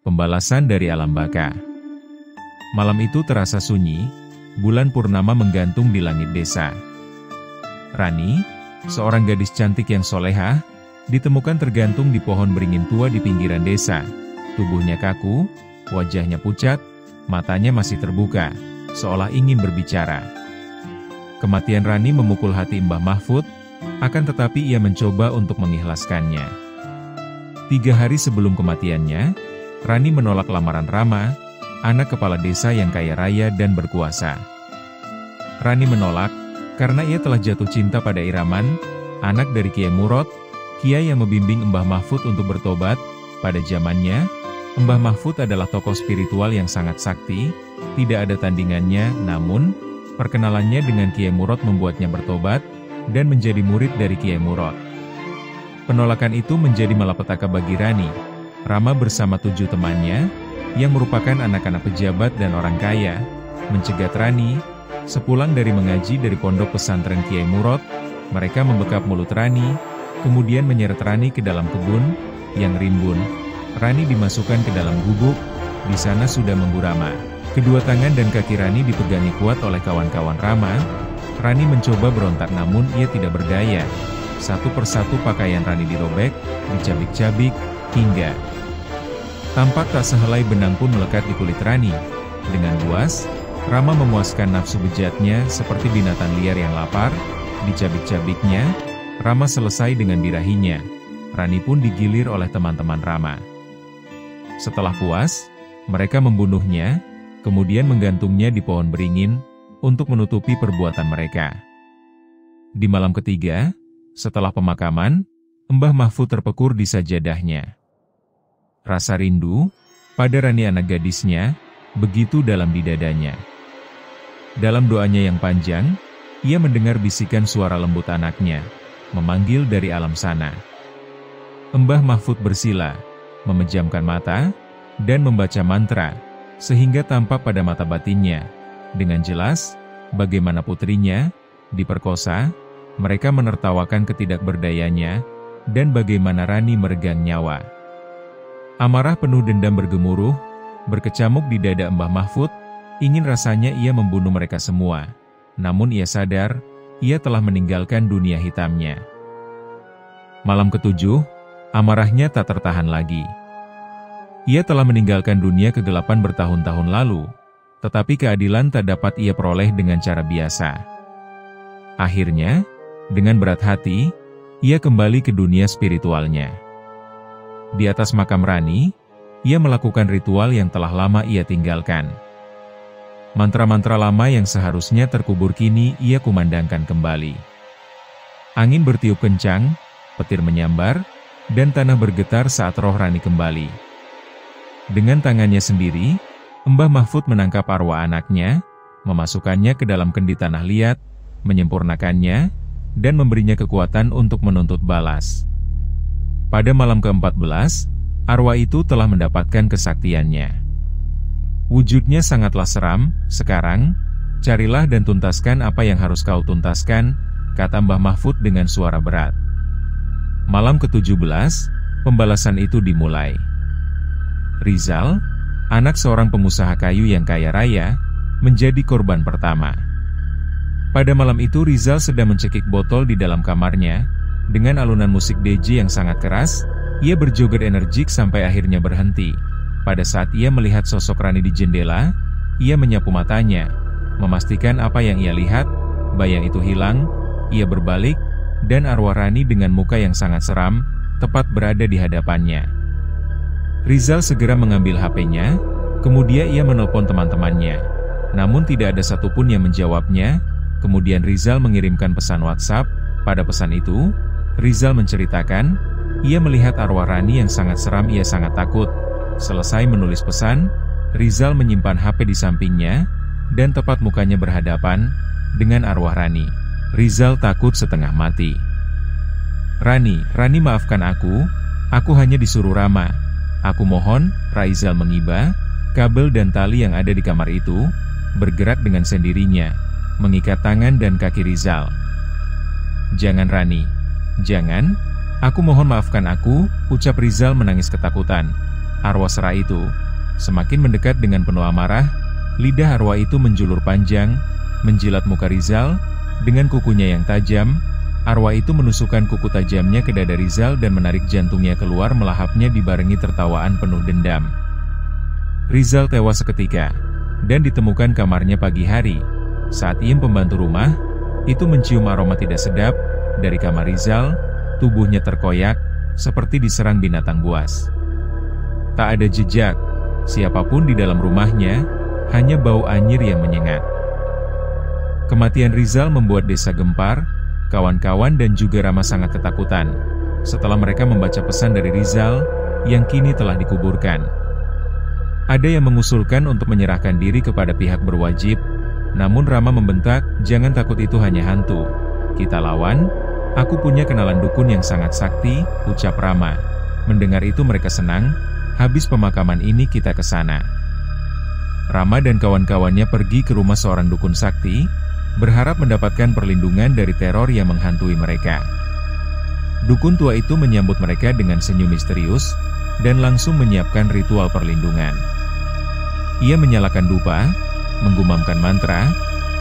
pembalasan dari alam baka. Malam itu terasa sunyi, bulan purnama menggantung di langit desa. Rani, seorang gadis cantik yang solehah, ditemukan tergantung di pohon beringin tua di pinggiran desa. Tubuhnya kaku, wajahnya pucat, matanya masih terbuka, seolah ingin berbicara. Kematian Rani memukul hati Mbah Mahfud, akan tetapi ia mencoba untuk mengikhlaskannya. 3 hari sebelum kematiannya, Rani menolak lamaran Rama, anak kepala desa yang kaya raya dan berkuasa. Rani menolak, karena ia telah jatuh cinta pada Iraman, anak dari Kiai Murad, kiai yang membimbing Mbah Mahfud untuk bertobat. Pada zamannya, Mbah Mahfud adalah tokoh spiritual yang sangat sakti, tidak ada tandingannya, namun, perkenalannya dengan Kiai Murad membuatnya bertobat, dan menjadi murid dari Kiai Murad. Penolakan itu menjadi malapetaka bagi Rani. Rama bersama 7 temannya, yang merupakan anak-anak pejabat dan orang kaya, mencegat Rani. Sepulang dari mengaji dari pondok pesantren Kiai Murad, mereka membekap mulut Rani, kemudian menyeret Rani ke dalam kebun, yang rimbun. Rani dimasukkan ke dalam gubuk, di sana sudah menggurama. Kedua tangan dan kaki Rani dipegangi kuat oleh kawan-kawan Rama. Rani mencoba berontak namun ia tidak berdaya. Satu persatu pakaian Rani dirobek, dicabik-cabik, hingga tampak tak sehelai benang pun melekat di kulit Rani. Dengan buas, Rama memuaskan nafsu bejatnya seperti binatang liar yang lapar. Dicabik-cabiknya, Rama selesai dengan birahinya. Rani pun digilir oleh teman-teman Rama. Setelah puas, mereka membunuhnya, kemudian menggantungnya di pohon beringin, untuk menutupi perbuatan mereka. Di malam ketiga, setelah pemakaman, Mbah Mahfud terpekur di sajadahnya. Rasa rindu, pada Rani anak gadisnya, begitu dalam di dadanya. Dalam doanya yang panjang, ia mendengar bisikan suara lembut anaknya, memanggil dari alam sana. Mbah Mahfud bersila, memejamkan mata, dan membaca mantra, sehingga tampak pada mata batinnya, dengan jelas, bagaimana putrinya, diperkosa, mereka menertawakan ketidakberdayanya, dan bagaimana Rani meregang nyawa. Amarah penuh dendam bergemuruh, berkecamuk di dada Mbah Mahfud, ingin rasanya ia membunuh mereka semua. Namun ia sadar, ia telah meninggalkan dunia hitamnya. Malam ketujuh, amarahnya tak tertahan lagi. Ia telah meninggalkan dunia kegelapan bertahun-tahun lalu, tetapi keadilan tak dapat ia peroleh dengan cara biasa. Akhirnya, dengan berat hati, ia kembali ke dunia spiritualnya. Di atas makam Rani, ia melakukan ritual yang telah lama ia tinggalkan. Mantra-mantra lama yang seharusnya terkubur kini ia kumandangkan kembali. Angin bertiup kencang, petir menyambar, dan tanah bergetar saat roh Rani kembali. Dengan tangannya sendiri, Mbah Mahfud menangkap arwah anaknya, memasukkannya ke dalam kendi tanah liat, menyempurnakannya, dan memberinya kekuatan untuk menuntut balas. Pada malam ke-14, arwah itu telah mendapatkan kesaktiannya. Wujudnya sangatlah seram. Sekarang, carilah dan tuntaskan apa yang harus kau tuntaskan, kata Mbah Mahfud dengan suara berat. Malam ke-17, pembalasan itu dimulai. Rizal, anak seorang pengusaha kayu yang kaya raya, menjadi korban pertama. Pada malam itu Rizal sedang mencekik botol di dalam kamarnya. Dengan alunan musik DJ yang sangat keras, ia berjoget energik sampai akhirnya berhenti. Pada saat ia melihat sosok Rani di jendela, ia menyapu matanya, memastikan apa yang ia lihat, bayang itu hilang. Ia berbalik, dan arwah Rani dengan muka yang sangat seram, tepat berada di hadapannya. Rizal segera mengambil HP-nya, kemudian ia menelpon teman-temannya. Namun tidak ada satupun yang menjawabnya. Kemudian Rizal mengirimkan pesan WhatsApp. Pada pesan itu, Rizal menceritakan, ia melihat arwah Rani yang sangat seram. Ia sangat takut. Selesai menulis pesan, Rizal menyimpan HP di sampingnya, dan tepat mukanya berhadapan dengan arwah Rani. Rizal takut setengah mati. Rani maafkan aku hanya disuruh Rama. Aku mohon. Rizal mengiba, kabel dan tali yang ada di kamar itu, bergerak dengan sendirinya, mengikat tangan dan kaki Rizal. Jangan Rani, jangan, aku mohon maafkan aku, ucap Rizal menangis ketakutan. arwah sera itu semakin mendekat dengan penuh amarah. Lidah arwah itu menjulur panjang, menjilat muka Rizal. Dengan kukunya yang tajam, arwah itu menusukkan kuku tajamnya ke dada Rizal dan menarik jantungnya keluar, melahapnya dibarengi tertawaan penuh dendam. Rizal tewas seketika, dan ditemukan kamarnya pagi hari. Saat Iem, pembantu rumah, itu mencium aroma tidak sedap dari kamar Rizal, tubuhnya terkoyak, seperti diserang binatang buas. Tak ada jejak siapapun di dalam rumahnya, hanya bau anyir yang menyengat. Kematian Rizal membuat desa gempar, kawan-kawan dan juga Rama sangat ketakutan, setelah mereka membaca pesan dari Rizal, yang kini telah dikuburkan. Ada yang mengusulkan untuk menyerahkan diri kepada pihak berwajib, namun Rama membentak, "Jangan takut, itu hanya hantu. Kita lawan, aku punya kenalan dukun yang sangat sakti," ucap Rama. Mendengar itu mereka senang, "Habis pemakaman ini kita ke sana." Rama dan kawan-kawannya pergi ke rumah seorang dukun sakti, berharap mendapatkan perlindungan dari teror yang menghantui mereka. Dukun tua itu menyambut mereka dengan senyum misterius, dan langsung menyiapkan ritual perlindungan. Ia menyalakan dupa, menggumamkan mantra,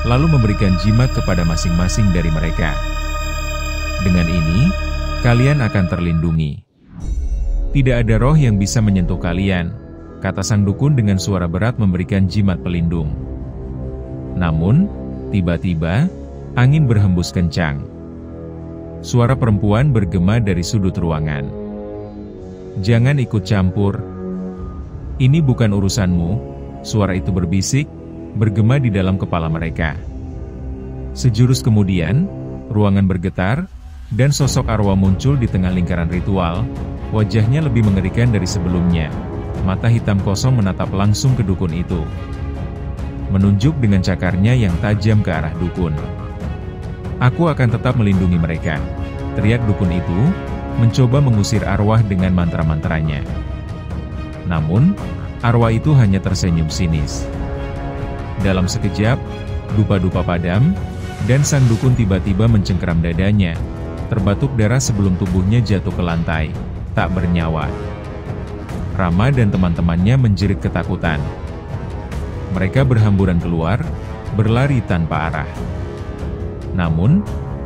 lalu memberikan jimat kepada masing-masing dari mereka. Dengan ini, kalian akan terlindungi. Tidak ada roh yang bisa menyentuh kalian, kata sang dukun dengan suara berat memberikan jimat pelindung. Namun, tiba-tiba, angin berhembus kencang. Suara perempuan bergema dari sudut ruangan. "Jangan ikut campur. Ini bukan urusanmu," suara itu berbisik, bergema di dalam kepala mereka. Sejurus kemudian, ruangan bergetar, dan sosok arwah muncul di tengah lingkaran ritual. Wajahnya lebih mengerikan dari sebelumnya. Mata hitam kosong menatap langsung ke dukun itu, menunjuk dengan cakarnya yang tajam ke arah dukun. "Aku akan tetap melindungi mereka," teriak dukun itu, mencoba mengusir arwah dengan mantra-mantranya. Namun, arwah itu hanya tersenyum sinis. Dalam sekejap, dupa-dupa padam, dan sang dukun tiba-tiba mencengkeram dadanya, terbatuk darah sebelum tubuhnya jatuh ke lantai, tak bernyawa. Rama dan teman-temannya menjerit ketakutan. Mereka berhamburan keluar, berlari tanpa arah. Namun,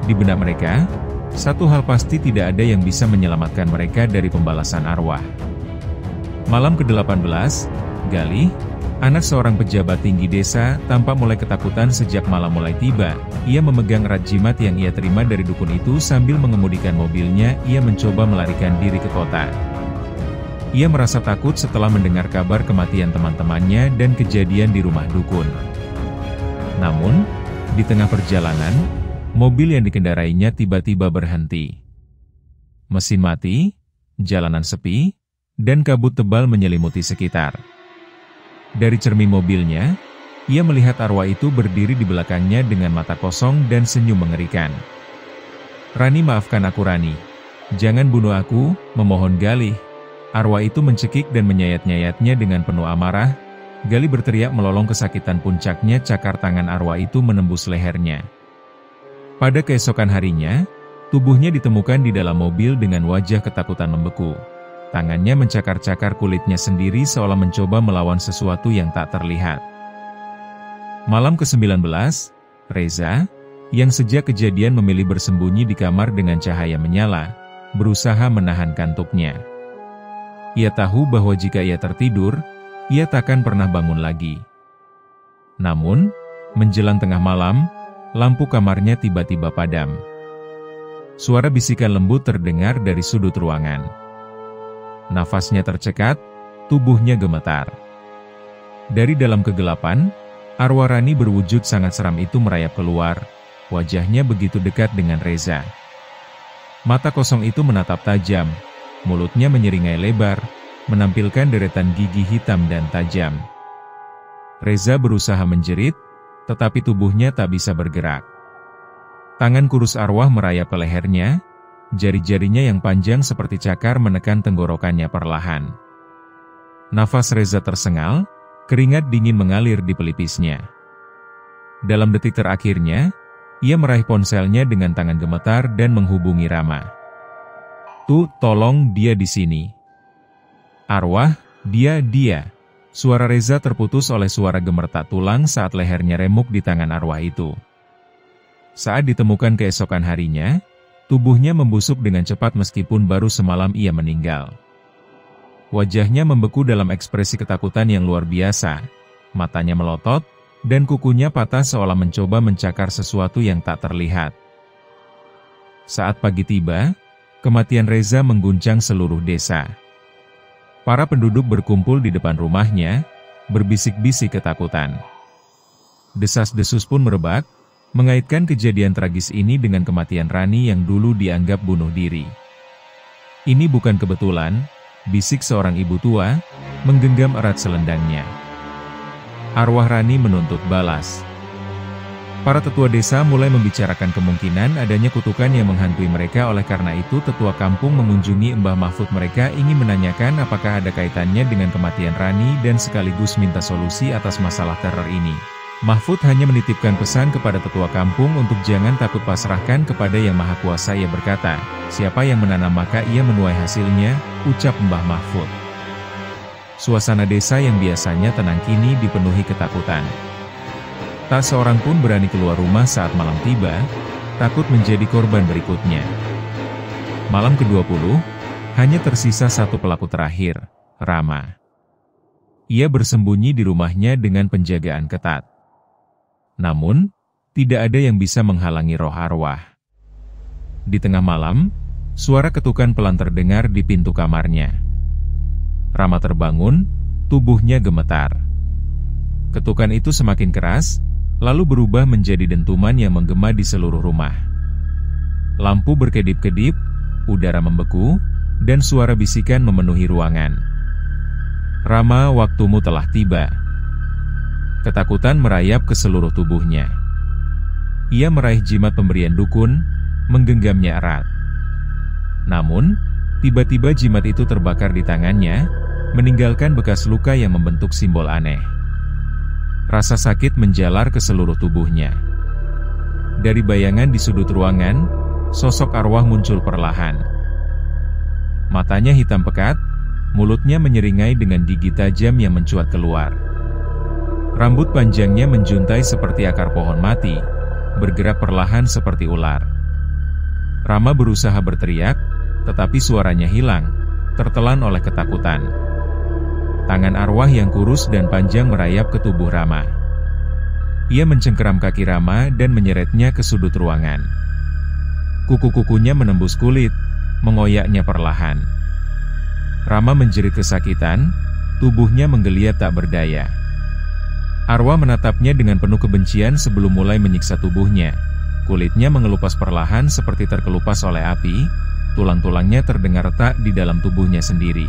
di benak mereka, satu hal pasti, tidak ada yang bisa menyelamatkan mereka dari pembalasan arwah. Malam ke-18, Galih, anak seorang pejabat tinggi desa, tampak mulai ketakutan sejak malam mulai tiba. Ia memegang erat jimat yang ia terima dari dukun itu sambil mengemudikan mobilnya. Ia mencoba melarikan diri ke kota. Ia merasa takut setelah mendengar kabar kematian teman-temannya dan kejadian di rumah dukun. Namun, di tengah perjalanan, mobil yang dikendarainya tiba-tiba berhenti. Mesin mati, jalanan sepi, dan kabut tebal menyelimuti sekitar. Dari cermin mobilnya, ia melihat arwah itu berdiri di belakangnya dengan mata kosong dan senyum mengerikan. "Rani, maafkan aku Rani. Jangan bunuh aku," memohon Galih. Arwah itu mencekik dan menyayat-nyayatnya dengan penuh amarah. Galih berteriak melolong kesakitan puncaknya, cakar tangan arwah itu menembus lehernya. Pada keesokan harinya, tubuhnya ditemukan di dalam mobil dengan wajah ketakutan membeku. Tangannya mencakar-cakar kulitnya sendiri seolah mencoba melawan sesuatu yang tak terlihat. Malam ke-19, Reza, yang sejak kejadian memilih bersembunyi di kamar dengan cahaya menyala, berusaha menahan kantuknya. Ia tahu bahwa jika ia tertidur, ia takkan pernah bangun lagi. Namun, menjelang tengah malam, lampu kamarnya tiba-tiba padam. Suara bisikan lembut terdengar dari sudut ruangan. Nafasnya tercekat, tubuhnya gemetar. Dari dalam kegelapan, arwah Rani berwujud sangat seram itu merayap keluar. Wajahnya begitu dekat dengan Reza. Mata kosong itu menatap tajam, mulutnya menyeringai lebar, menampilkan deretan gigi hitam dan tajam. Reza berusaha menjerit, tetapi tubuhnya tak bisa bergerak. Tangan kurus arwah merayap ke lehernya, jari-jarinya yang panjang seperti cakar menekan tenggorokannya perlahan. Nafas Reza tersengal, keringat dingin mengalir di pelipisnya. Dalam detik terakhirnya, ia meraih ponselnya dengan tangan gemetar dan menghubungi Rama. "Tolong, dia di sini." "Arwah, Dia. Suara Reza terputus oleh suara gemertak tulang saat lehernya remuk di tangan arwah itu. Saat ditemukan keesokan harinya, tubuhnya membusuk dengan cepat meskipun baru semalam ia meninggal. Wajahnya membeku dalam ekspresi ketakutan yang luar biasa, matanya melotot, dan kukunya patah seolah mencoba mencakar sesuatu yang tak terlihat. Saat pagi tiba, kematian Reza mengguncang seluruh desa. Para penduduk berkumpul di depan rumahnya, berbisik-bisik ketakutan. Desas-desus pun merebak, mengaitkan kejadian tragis ini dengan kematian Rani yang dulu dianggap bunuh diri. Ini bukan kebetulan, bisik seorang ibu tua, menggenggam erat selendangnya. Arwah Rani menuntut balas. Para tetua desa mulai membicarakan kemungkinan adanya kutukan yang menghantui mereka. Oleh karena itu tetua kampung mengunjungi Mbah Mahfud. Mereka ingin menanyakan apakah ada kaitannya dengan kematian Rani dan sekaligus minta solusi atas masalah teror ini. Mahfud hanya menitipkan pesan kepada tetua kampung untuk jangan takut, pasrahkan kepada Yang Maha Kuasa. Ia berkata, siapa yang menanam maka ia menuai hasilnya, ucap Mbah Mahfud. Suasana desa yang biasanya tenang kini dipenuhi ketakutan. Tak seorang pun berani keluar rumah saat malam tiba, takut menjadi korban berikutnya. Malam ke-20, hanya tersisa satu pelaku terakhir, Rama. Ia bersembunyi di rumahnya dengan penjagaan ketat. Namun, tidak ada yang bisa menghalangi roh arwah. Di tengah malam, suara ketukan pelan terdengar di pintu kamarnya. Rama terbangun, tubuhnya gemetar. Ketukan itu semakin keras, lalu berubah menjadi dentuman yang menggema di seluruh rumah. Lampu berkedip-kedip, udara membeku, dan suara bisikan memenuhi ruangan. Rama, waktumu telah tiba. Ketakutan merayap ke seluruh tubuhnya. Ia meraih jimat pemberian dukun, menggenggamnya erat. Namun, tiba-tiba jimat itu terbakar di tangannya, meninggalkan bekas luka yang membentuk simbol aneh. Rasa sakit menjalar ke seluruh tubuhnya. Dari bayangan di sudut ruangan, sosok arwah muncul perlahan. Matanya hitam pekat, mulutnya menyeringai dengan gigi tajam yang mencuat keluar. Rambut panjangnya menjuntai seperti akar pohon mati, bergerak perlahan seperti ular. Rama berusaha berteriak, tetapi suaranya hilang, tertelan oleh ketakutan. Tangan arwah yang kurus dan panjang merayap ke tubuh Rama. Ia mencengkeram kaki Rama dan menyeretnya ke sudut ruangan. Kuku-kukunya menembus kulit, mengoyaknya perlahan. Rama menjerit kesakitan, tubuhnya menggeliat tak berdaya. Arwah menatapnya dengan penuh kebencian sebelum mulai menyiksa tubuhnya. Kulitnya mengelupas perlahan seperti terkelupas oleh api, tulang-tulangnya terdengar retak di dalam tubuhnya sendiri.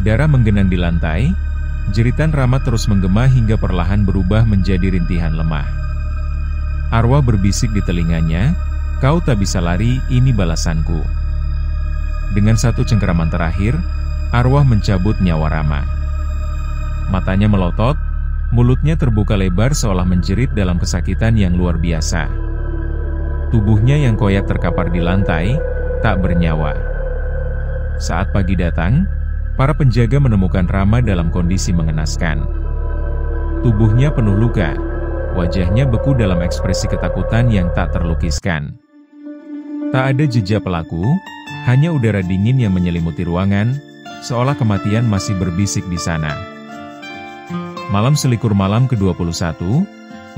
Darah menggenang di lantai, jeritan Rama terus menggema hingga perlahan berubah menjadi rintihan lemah. Arwah berbisik di telinganya, kau tak bisa lari, ini balasanku. Dengan satu cengkeraman terakhir, arwah mencabut nyawa Rama. Matanya melotot, mulutnya terbuka lebar seolah menjerit dalam kesakitan yang luar biasa. Tubuhnya yang koyak terkapar di lantai, tak bernyawa. Saat pagi datang, para penjaga menemukan Rama dalam kondisi mengenaskan. Tubuhnya penuh luka, wajahnya beku dalam ekspresi ketakutan yang tak terlukiskan. Tak ada jejak pelaku, hanya udara dingin yang menyelimuti ruangan, seolah kematian masih berbisik di sana. Malam selikur malam ke-21,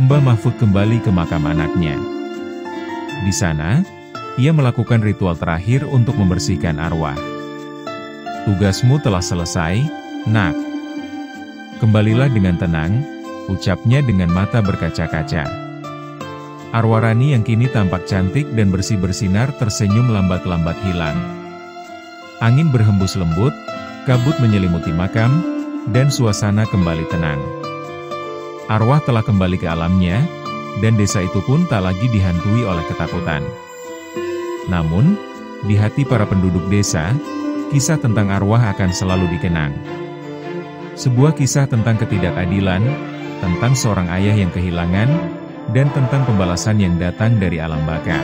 Mbah Mahfud kembali ke makam anaknya. Di sana, ia melakukan ritual terakhir untuk membersihkan arwah. Tugasmu telah selesai, nak. Kembalilah dengan tenang, ucapnya dengan mata berkaca-kaca. Arwah Rani yang kini tampak cantik dan bersih bersinar tersenyum lambat-lambat hilang. Angin berhembus lembut, kabut menyelimuti makam, dan suasana kembali tenang. Arwah telah kembali ke alamnya, dan desa itu pun tak lagi dihantui oleh ketakutan. Namun, di hati para penduduk desa, kisah tentang arwah akan selalu dikenang. Sebuah kisah tentang ketidakadilan, tentang seorang ayah yang kehilangan, dan tentang pembalasan yang datang dari alam baka.